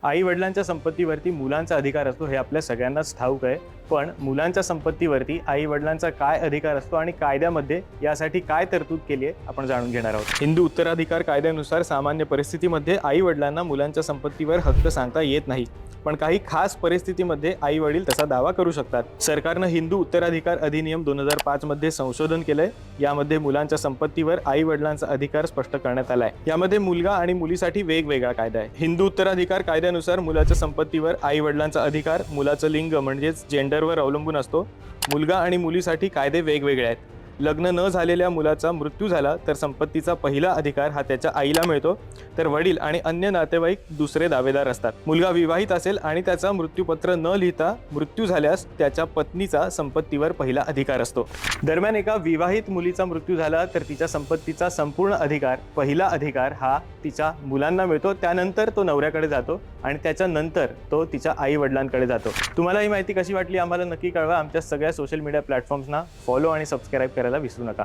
आई वडिलांच्या संपत्तीवरती मुलांचा अधिकार असतो हे आपल्या सगळ्यांनाच ठाऊक आहे. पण मुलांच्या संपत्तीवरती आई वडिलांचा काय अधिकार असतो आणि कायद्यामध्ये यासाठी काय तरतूद केली आहे आपण जाणून घेणार आहोत. हिंदू उत्तराधिकार कायद्यानुसार सामान्य परिस्थितीमध्ये आई वडिलांना मुलांच्या संपत्तीवर हक्क सांगता येत नाही, पण काही खास परिस्थितीमध्ये आई वडील तसा दावा करू शकतात. सरकारनं हिंदू उत्तराधिकार अधिनियम 2005 मध्ये संशोधन केलंय. यामध्ये मुलांच्या संपत्तीवर आई वडिलांचा अधिकार स्पष्ट करण्यात आलाय. यामध्ये मुलगा आणि मुलीसाठी वेगवेगळा कायदा आहे. हिंदू उत्तराधिकार कायद्यानुसार मुलाच्या संपत्तीवर आई वडिलांचा अधिकार मुलाचं लिंग म्हणजेच जेंडरवर अवलंबून असतो. मुलगा आणि मुलीसाठी कायदे वेगवेगळे आहेत. लग्न न झालेल्या मुलाचा मृत्यू झाला तर संपत्तीचा पहिला अधिकार हा त्याच्या आईला मिळतो, तर वडील आणि अन्य नातेवाईक दुसरे दावेदार असतात. मुलगा विवाहित असेल आणि त्याचा मृत्यूपत्र न लिहिता मृत्यू झाल्यास त्याच्या पत्नीचा संपत्तीवर पहिला अधिकार असतो. दरम्यान एका विवाहित मुलीचा मृत्यू झाला तर तिच्या संपत्तीचा संपूर्ण अधिकार, पहिला अधिकार हा तिच्या मुलांना मिळतो. त्यानंतर तो नवऱ्याकडे जातो आणि त्याच्यानंतर तो तिच्या आई वडिलांकडे जातो. तुम्हाला ही माहिती कशी वाटली आम्हाला नक्की कळवा. आमच्या सगळ्या सोशल मीडिया प्लॅटफॉर्म्सना फॉलो आणि सबस्क्राईब करायला विसरू नका.